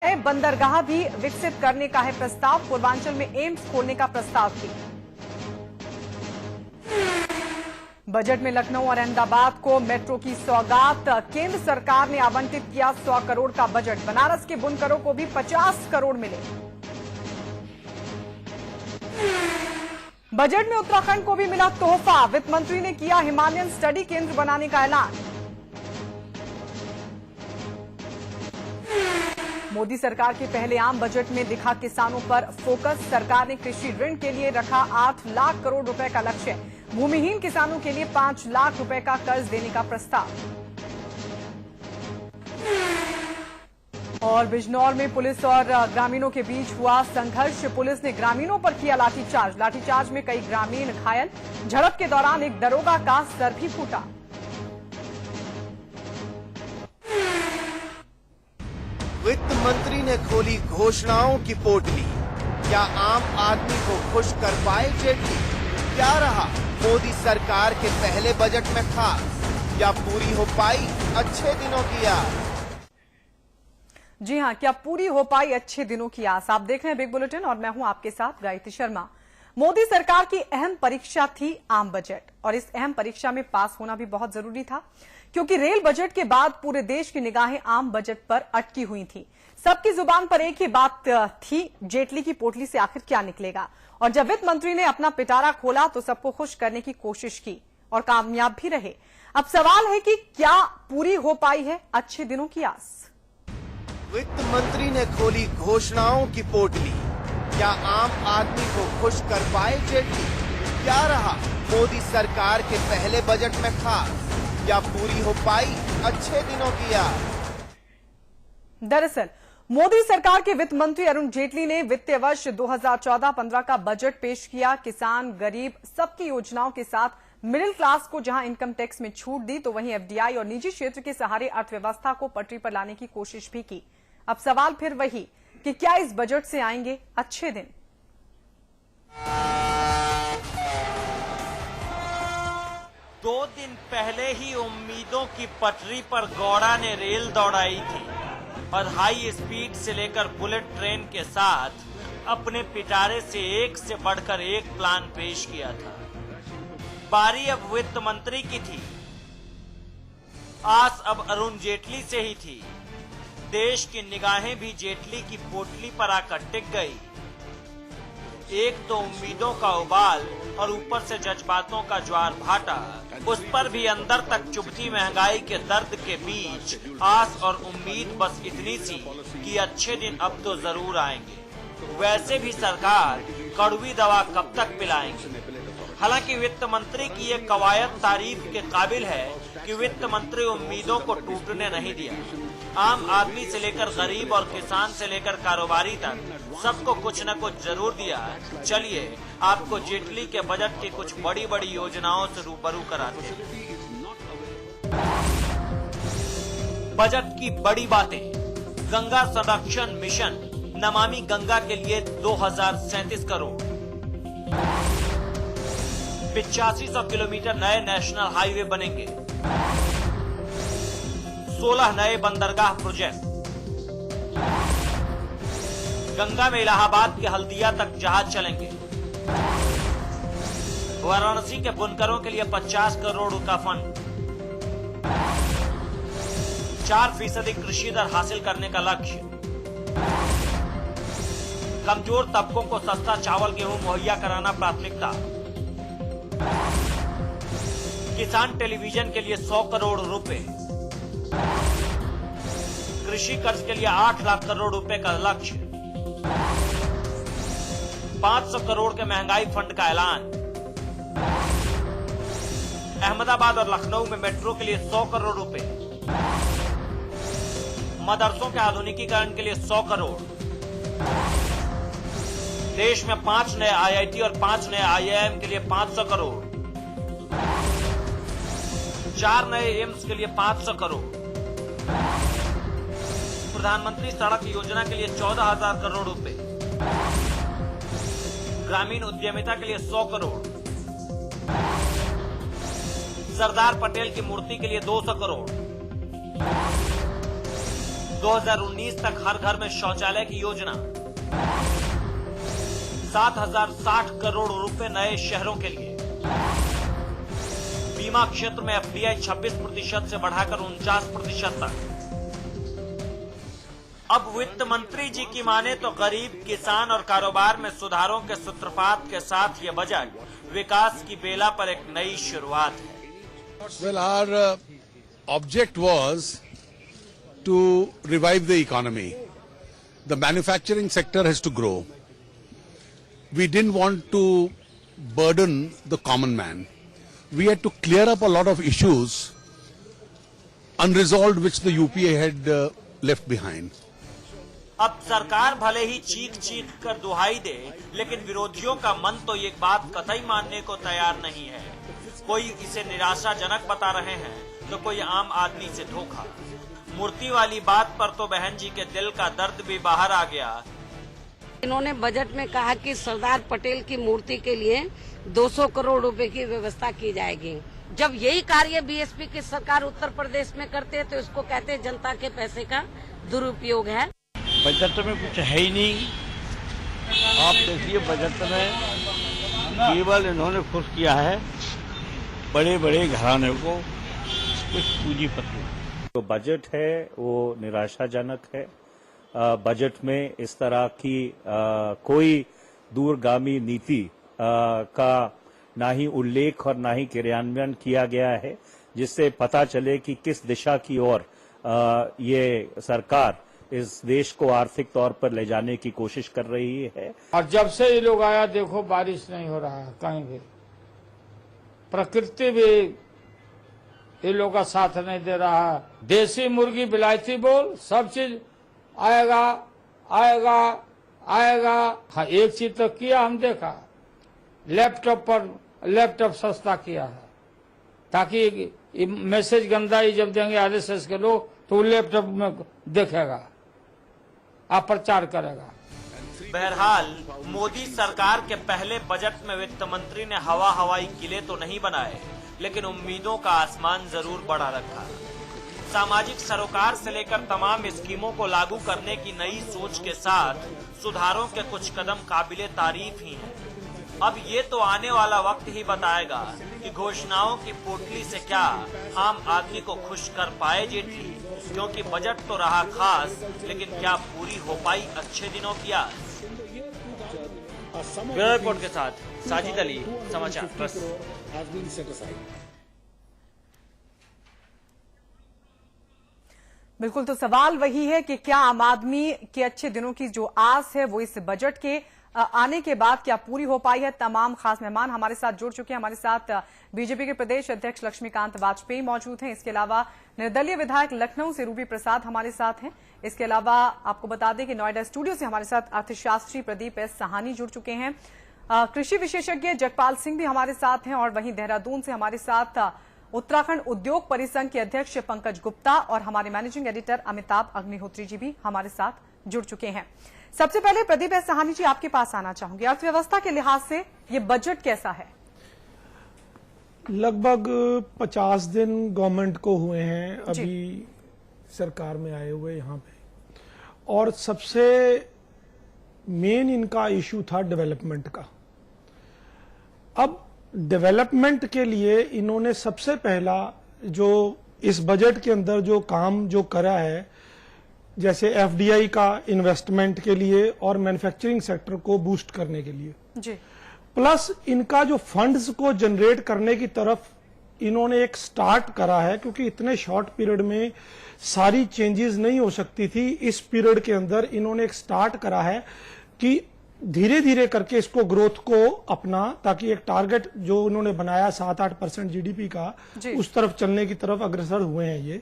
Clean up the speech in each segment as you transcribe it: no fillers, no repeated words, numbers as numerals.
बंदरगाह भी विकसित करने का है प्रस्ताव। पूर्वांचल में एम्स खोलने का प्रस्ताव भी। बजट में लखनऊ और अहमदाबाद को मेट्रो की सौगात। केंद्र सरकार ने आवंटित किया 100 करोड़ का बजट। बनारस के बुनकरों को भी 50 करोड़ मिले। बजट में उत्तराखंड को भी मिला तोहफा। वित्त मंत्री ने किया हिमालयन स्टडी केंद्र बनाने का ऐलान। मोदी सरकार के पहले आम बजट में दिखा किसानों पर फोकस। सरकार ने कृषि ऋण के लिए रखा 8 लाख करोड़ रुपए का लक्ष्य। भूमिहीन किसानों के लिए 5 लाख रुपए का कर्ज देने का प्रस्ताव। और बिजनौर में पुलिस और ग्रामीणों के बीच हुआ संघर्ष। पुलिस ने ग्रामीणों पर किया लाठीचार्ज। लाठीचार्ज में कई ग्रामीण घायल। झड़प के दौरान एक दरोगा का सर भी फूटा। वित्त मंत्री ने खोली घोषणाओं की पोटली। क्या आम आदमी को खुश कर पाए जेटली? क्या रहा मोदी सरकार के पहले बजट में खास? क्या पूरी हो पाई अच्छे दिनों की आस? जी हां, क्या पूरी हो पाई अच्छे दिनों की आस? आप देख रहे हैं बिग बुलेटिन और मैं हूं आपके साथ गायत्री शर्मा। मोदी सरकार की अहम परीक्षा थी आम बजट, और इस अहम परीक्षा में पास होना भी बहुत जरूरी था, क्योंकि रेल बजट के बाद पूरे देश की निगाहें आम बजट पर अटकी हुई थी। सबकी जुबान पर एक ही बात थी, जेटली की पोटली से आखिर क्या निकलेगा। और जब वित्त मंत्री ने अपना पिटारा खोला तो सबको खुश करने की कोशिश की और कामयाब भी रहे। अब सवाल है कि क्या पूरी हो पाई है अच्छे दिनों की आस? वित्त मंत्री ने खोली घोषणाओं की पोटली। क्या आम आदमी को खुश कर पाए जेटली? क्या रहा मोदी सरकार के पहले बजट में खास? क्या पूरी हो पाई अच्छे दिनों की आस? दरअसल मोदी सरकार के वित्त मंत्री अरुण जेटली ने वित्तीय वर्ष 2014-15 का बजट पेश किया। किसान, गरीब, सबकी योजनाओं के साथ मिडिल क्लास को जहां इनकम टैक्स में छूट दी, तो वहीं एफडीआई और निजी क्षेत्र के सहारे अर्थव्यवस्था को पटरी पर लाने की कोशिश भी की। अब सवाल फिर वही कि क्या इस बजट से आएंगे अच्छे दिन? दो दिन पहले ही उम्मीदों की पटरी पर गौड़ा ने रेल दौड़ाई थी और हाई स्पीड से लेकर बुलेट ट्रेन के साथ अपने पिटारे से एक से बढ़कर एक प्लान पेश किया था। बारी अब वित्त मंत्री की थी। आस अब अरुण जेटली से ही थी। देश की निगाहें भी जेटली की पोटली पर आकर टिक गई। एक तो उम्मीदों का उबाल और ऊपर से जज्बातों का ज्वार भाटा, उस पर भी अंदर तक चुभती महंगाई के दर्द के बीच आस और उम्मीद बस इतनी सी कि अच्छे दिन अब तो जरूर आएंगे। वैसे भी सरकार कड़वी दवा कब तक पिलाएंगे? हालांकि वित्त मंत्री की ये कवायद तारीफ के काबिल है कि वित्त मंत्री उम्मीदों को टूटने नहीं दिया। आम आदमी से लेकर गरीब और किसान से लेकर कारोबारी तक सबको कुछ न कुछ जरूर दिया। चलिए आपको जेटली के बजट की कुछ बड़ी बड़ी योजनाओं से रूबरू कराते हैं। बजट की बड़ी बातें। गंगा संरक्षण मिशन नमामि गंगा के लिए 2037 करोड़। 8500 किलोमीटर नए नेशनल हाईवे बनेंगे। 16 नए बंदरगाह प्रोजेक्ट। गंगा में इलाहाबाद के हल्दिया तक जहाज चलेंगे। वाराणसी के बुनकरों के लिए 50 करोड़ का फंड। 4% कृषि दर हासिल करने का लक्ष्य। कमजोर तबकों को सस्ता चावल गेहूं मुहैया कराना प्राथमिकता। किसान टेलीविजन के लिए 100 करोड़ रुपए। कृषि कर्ज के लिए 8 लाख करोड़ रुपए का लक्ष्य। 500 करोड़ के महंगाई फंड का ऐलान। अहमदाबाद और लखनऊ में मेट्रो के लिए 100 करोड़ रुपए। मदरसों के आधुनिकीकरण के लिए 100 करोड़। देश में 5 नए आईआईटी और 5 नए आईआईएम के लिए 500 करोड़। 4 नए एम्स के लिए 500 करोड़। प्रधानमंत्री सड़क योजना के लिए 14,000 करोड़ रुपए। ग्रामीण उद्यमिता के लिए 100 करोड़। सरदार पटेल की मूर्ति के लिए 200 करोड़। 2019 तक हर घर में शौचालय की योजना, 7,060 करोड़ रुपए नए शहरों के लिए, बीमा क्षेत्र में एफडीआई 26% से बढ़ाकर 49% तक। अब वित्त मंत्री जी की माने तो गरीब, किसान और कारोबार में सुधारों के सूत्रपात के साथ ये बजट विकास की बेला पर एक नई शुरुआत है। Well, our object was to revive the economy. The manufacturing sector has to grow. We didn't want to burden the common man. We had to clear up a lot of issues unresolved which the UPA had left behind. अब सरकार भले ही चीख चीख कर दुहाई दे, लेकिन विरोधियों का मन तो ये बात कतई मानने को तैयार नहीं है। कोई इसे निराशाजनक बता रहे हैं तो कोई आम आदमी से धोखा। मूर्ति वाली बात पर तो बहन जी के दिल का दर्द भी बाहर आ गया। इन्होंने बजट में कहा कि सरदार पटेल की मूर्ति के लिए 200 करोड़ रुपए की व्यवस्था की जाएगी। जब यही कार्य बीएसपी की सरकार उत्तर प्रदेश में करते हैं तो इसको कहते हैं जनता के पैसे का दुरुपयोग है। बजट में कुछ है ही नहीं। आप देखिए बजट में केवल इन्होंने खुश किया है बड़े बड़े घराने को, कुछ पूंजीपति। जो बजट है वो निराशाजनक है। बजट में इस तरह की कोई दूरगामी नीति का ना ही उल्लेख और ना ही क्रियान्वयन किया गया है, जिससे पता चले कि किस दिशा की ओर ये सरकार इस देश को आर्थिक तौर पर ले जाने की कोशिश कर रही है। और जब से ये लोग आया देखो बारिश नहीं हो रहा है कहीं भी, प्रकृति भी ये लोग का साथ नहीं दे रहा है। देसी मुर्गी विलायती बोल सब चीज आएगा आएगा आएगा। हाँ एक चीज तो किया हम देखा, लैपटॉप सस्ता किया है ताकि मैसेज गंदा ही जब देंगे आरएसएस के लोग तो लैपटॉप में देखेगा, आप प्रचार करेगा। बहरहाल मोदी सरकार के पहले बजट में वित्त मंत्री ने हवाई किले तो नहीं बनाए, लेकिन उम्मीदों का आसमान जरूर बढ़ा रखा। सामाजिक सरोकार से लेकर तमाम स्कीमों को लागू करने की नई सोच के साथ सुधारों के कुछ कदम काबिले तारीफ ही हैं। अब ये तो आने वाला वक्त ही बताएगा कि घोषणाओं की पोटली से क्या आम आदमी को खुश कर पाए जेटली, क्योंकि बजट तो रहा खास, लेकिन क्या पूरी हो पाई अच्छे दिनों की आस। ब्यूरो रिपोर्ट के साथ साजिद अली, समाचार प्लस। बिल्कुल, तो सवाल वही है कि क्या आम आदमी के अच्छे दिनों की जो आस है वो इस बजट के आने के बाद क्या पूरी हो पाई है। तमाम खास मेहमान हमारे साथ जुड़ चुके हैं। हमारे साथ बीजेपी के प्रदेश अध्यक्ष लक्ष्मीकांत वाजपेयी मौजूद हैं। इसके अलावा निर्दलीय विधायक लखनऊ से रूबी प्रसाद हमारे साथ हैं। इसके अलावा आपको बता दें कि नोएडा स्टूडियो से हमारे साथ अर्थशास्त्री प्रदीप एस साहानी जुड़ चुके हैं। कृषि विशेषज्ञ जगपाल सिंह भी हमारे साथ हैं और वहीं देहरादून से हमारे साथ उत्तराखंड उद्योग परिसंघ के अध्यक्ष पंकज गुप्ता और हमारे मैनेजिंग एडिटर अमिताभ अग्निहोत्री जी भी हमारे साथ जुड़ चुके हैं। सबसे पहले प्रदीप एस साहानी जी आपके पास आना चाहूंगी। अर्थव्यवस्था के लिहाज से ये बजट कैसा है? लगभग 50 दिन गवर्नमेंट को हुए हैं अभी सरकार में आए हुए यहाँ पे, और सबसे मेन इनका इशू था डेवलपमेंट का। अब डेवलपमेंट के लिए इन्होंने सबसे पहला जो इस बजट के अंदर जो काम जो करा है, जैसे एफडीआई का इन्वेस्टमेंट के लिए और मैन्युफैक्चरिंग सेक्टर को बूस्ट करने के लिए जी, प्लस इनका जो फंड्स को जनरेट करने की तरफ इन्होंने एक स्टार्ट करा है, क्योंकि इतने शॉर्ट पीरियड में सारी चेंजेस नहीं हो सकती थी। इस पीरियड के अंदर इन्होंने एक स्टार्ट करा है कि धीरे धीरे करके इसको ग्रोथ को अपना, ताकि एक टारगेट जो उन्होंने बनाया 7-8% जीडीपी का, उस तरफ चलने की तरफ अग्रसर हुए हैं ये।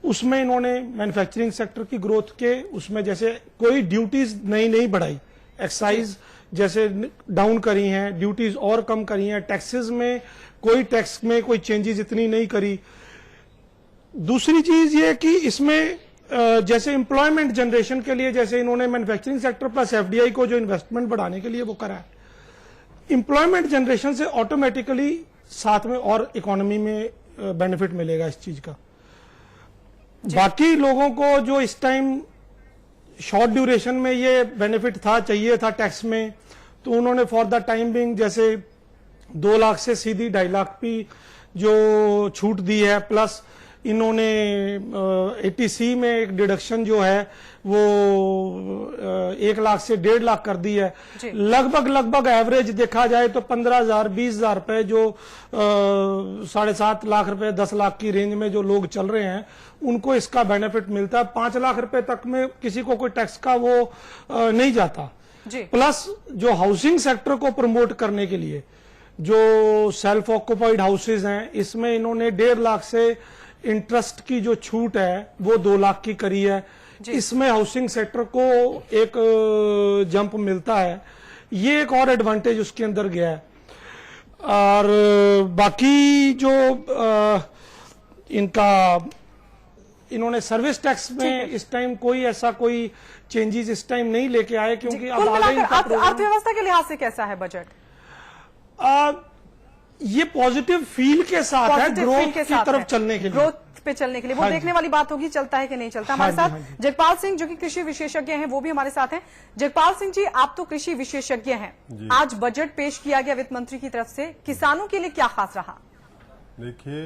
उसमें इन्होंने मैन्युफैक्चरिंग सेक्टर की ग्रोथ के उसमें जैसे कोई ड्यूटीज नहीं बढ़ाई, एक्साइज जैसे डाउन करी हैं, ड्यूटीज और कम करी हैं, टैक्सेस में टैक्स में कोई चेंजेस इतनी नहीं करी। दूसरी चीज ये कि इसमें जैसे एम्प्लॉयमेंट जनरेशन के लिए जैसे इन्होंने मैन्युफैक्चरिंग सेक्टर प्लस एफडीआई को जो इन्वेस्टमेंट बढ़ाने के लिए वो करा है, एम्प्लॉयमेंट जनरेशन से ऑटोमेटिकली साथ में और इकोनॉमी में बेनिफिट मिलेगा इस चीज का। बाकी लोगों को जो इस टाइम शॉर्ट ड्यूरेशन में ये बेनिफिट था, चाहिए था टैक्स में, तो उन्होंने फॉर द टाइम बिंग जैसे 2 लाख से सीधी 2.5 लाख की जो छूट दी है, प्लस इन्होंने 80C में एक डिडक्शन जो है वो 1 लाख से 1.5 लाख कर दी है। लगभग एवरेज देखा जाए तो 15,000 20,000 रुपए जो 7.5 लाख रुपए 10 लाख की रेंज में जो लोग चल रहे हैं उनको इसका बेनिफिट मिलता है। 5 लाख रुपए तक में किसी को कोई टैक्स का वो नहीं जाता। प्लस जो हाउसिंग सेक्टर को प्रमोट करने के लिए जो सेल्फ ऑक्युपाइड हाउसेज हैं, इसमें इन्होंने 1.5 लाख से इंटरेस्ट की जो छूट है वो 2 लाख की करी है। इसमें हाउसिंग सेक्टर को एक जंप मिलता है, ये एक और एडवांटेज उसके अंदर गया है। और बाकी जो इन्होंने सर्विस टैक्स में इस टाइम कोई ऐसा कोई चेंजेस इस टाइम नहीं लेके आए, क्योंकि अब अर्थव्यवस्था के लिहाज से कैसा है बजट? ये पॉजिटिव फील के साथ है, ग्रोथ की तरफ चलने के लिए, ग्रोथ पे चलने के लिए। वो देखने वाली बात होगी चलता है कि नहीं चलता। हमारे साथ जगपाल सिंह जो कि कृषि विशेषज्ञ हैं वो भी हमारे साथ हैं। जगपाल सिंह जी, आप तो कृषि विशेषज्ञ हैं, आज बजट पेश किया गया वित्त मंत्री की तरफ से, किसानों के लिए क्या खास रहा? देखिए,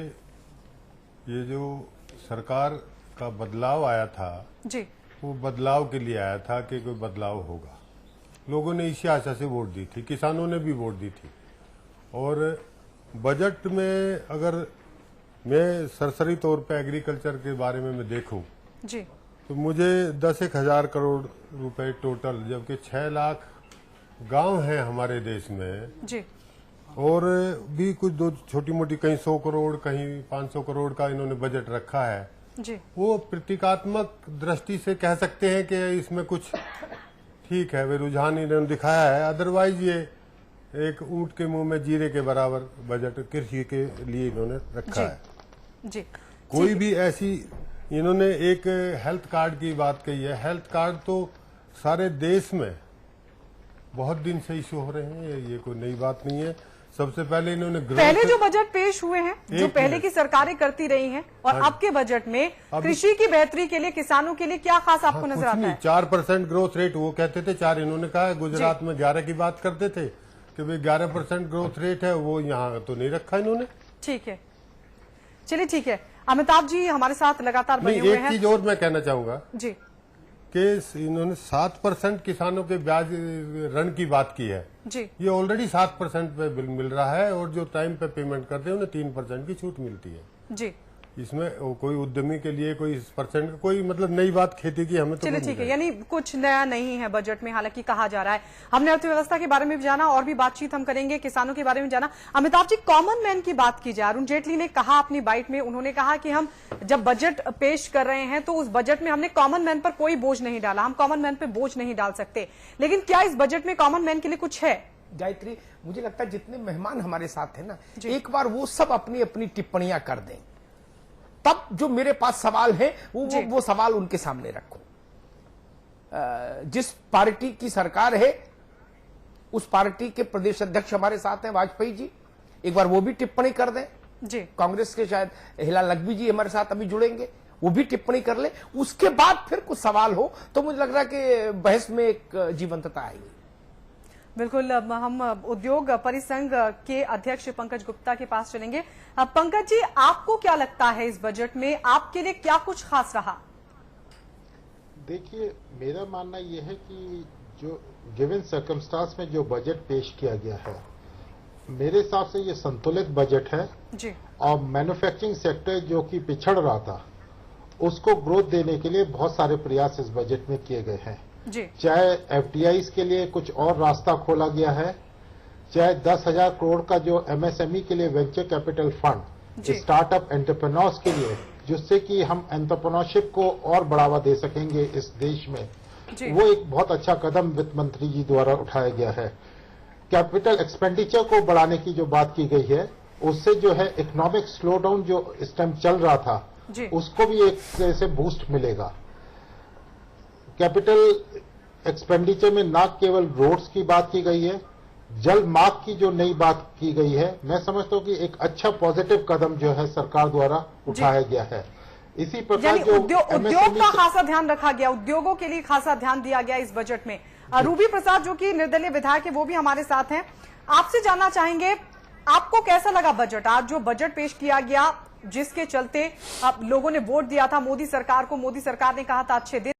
ये जो सरकार का बदलाव आया था जी, वो बदलाव के लिए आया था कि कोई बदलाव होगा। लोगों ने इसी आशा से वोट दी थी, किसानों ने भी वोट दी थी। और बजट में अगर मैं सरसरी तौर पे एग्रीकल्चर के बारे में मैं देखूं जी, तो मुझे 10-1 हजार करोड़ रुपए टोटल, जबकि 6 लाख गांव हैं हमारे देश में जी, और भी कुछ दो छोटी मोटी, कहीं 100 करोड़ कहीं 500 करोड़ का इन्होंने बजट रखा है जी। वो प्रतीकात्मक दृष्टि से कह सकते हैं कि इसमें कुछ ठीक है, वे रुझान इन्होंने दिखाया है। अदरवाइज ये एक ऊंट के मुंह में जीरे के बराबर बजट कृषि के लिए इन्होंने रखा है जी। कोई भी ऐसी, इन्होंने एक हेल्थ कार्ड की बात कही है। हेल्थ कार्ड तो सारे देश में बहुत दिन से इशू हो रहे हैं, ये कोई नई बात नहीं है। सबसे पहले इन्होंने पहले जो बजट पेश हुए हैं, जो पहले की सरकारें करती रही हैं, और अब के बजट में कृषि की बेहतरी के लिए, किसानों के लिए क्या खास आपको नजर आता है? 4% ग्रोथ रेट वो कहते थे, 4 इन्होंने कहा है। गुजरात में 11 की बात करते थे कि भाई 11% ग्रोथ रेट है, वो यहाँ तो नहीं रखा इन्होंने। ठीक है, चलिए ठीक है। अमिताभ जी हमारे साथ लगातार बने हुए हैं। एक चीज और मैं कहना चाहूंगा जी कि इन्होंने 7% किसानों के ब्याज ऋण की बात की है जी। ये ऑलरेडी 7% पे बिल मिल रहा है, और जो टाइम पे पेमेंट करते हैं उन्हें 3% की छूट मिलती है जी। इसमें कोई उद्यमी के लिए कोई इस परसेंट कोई मतलब नई बात खेती की हमें तो चलिए ठीक है, यानी कुछ नया नहीं है बजट में, हालांकि कहा जा रहा है। हमने अर्थव्यवस्था के बारे में भी जाना, और भी बातचीत हम करेंगे, किसानों के बारे में जाना। अमिताभ जी, कॉमन मैन की बात की जाए, अरुण जेटली ने कहा अपनी बाइट में, उन्होंने कहा कि हम जब बजट पेश कर रहे हैं तो उस बजट में हमने कॉमन मैन पर कोई बोझ नहीं डाला, हम कॉमन मैन पर बोझ नहीं डाल सकते। लेकिन क्या इस बजट में कॉमन मैन के लिए कुछ है? गायत्री, मुझे लगता है जितने मेहमान हमारे साथ हैं ना, एक बार वो सब अपनी अपनी टिप्पणियां कर दें, तब जो मेरे पास सवाल है वो सवाल उनके सामने रखो। जिस पार्टी की सरकार है उस पार्टी के प्रदेश अध्यक्ष हमारे साथ हैं वाजपेयी जी, एक बार वो भी टिप्पणी कर दें जी। कांग्रेस के शायद हिला लखवी जी हमारे साथ अभी जुड़ेंगे, वो भी टिप्पणी कर ले। उसके बाद फिर कुछ सवाल हो तो मुझे लग रहा है कि बहस में एक जीवंतता आएगी। बिल्कुल, हम उद्योग परिसंघ के अध्यक्ष पंकज गुप्ता के पास चलेंगे। पंकज जी, आपको क्या लगता है इस बजट में आपके लिए क्या कुछ खास रहा? देखिए, मेरा मानना यह है कि जो गिवन सर्कमस्टांस में जो बजट पेश किया गया है, मेरे हिसाब से ये संतुलित बजट है जी। और मैन्युफैक्चरिंग सेक्टर जो कि पिछड़ रहा था उसको ग्रोथ देने के लिए बहुत सारे प्रयास इस बजट में किए गए हैं जी। चाहे एफडीआईज के लिए कुछ और रास्ता खोला गया है, चाहे 10,000 करोड़ का जो एमएसएमई के लिए venture capital fund startup entrepreneurs के लिए, जिससे कि हम एंटरप्रेन्योरशिप को और बढ़ावा दे सकेंगे इस देश में, वो एक बहुत अच्छा कदम वित्त मंत्री जी द्वारा उठाया गया है। कैपिटल एक्सपेंडिचर को बढ़ाने की जो बात की गई है, उससे जो है इकोनॉमिक स्लोडाउन जो इस टाइम चल रहा था उसको भी एक तरह से बूस्ट मिलेगा। कैपिटल एक्सपेंडिचर में न केवल रोड्स की बात की गई है, जल मार्ग की जो नई बात की गई है, मैं समझता हूं कि एक अच्छा पॉजिटिव कदम जो है सरकार द्वारा उठाया गया है। इसी प्रकार यानी जो उद्योग MSME का खासा ध्यान रखा गया, उद्योगों के लिए खासा ध्यान दिया गया इस बजट में। रूबी प्रसाद जो कि निर्दलीय विधायक है वो भी हमारे साथ हैं, आपसे जानना चाहेंगे आपको कैसा लगा बजट? आज जो बजट पेश किया गया जिसके चलते लोगों ने वोट दिया था मोदी सरकार को, मोदी सरकार ने कहा था अच्छे दिन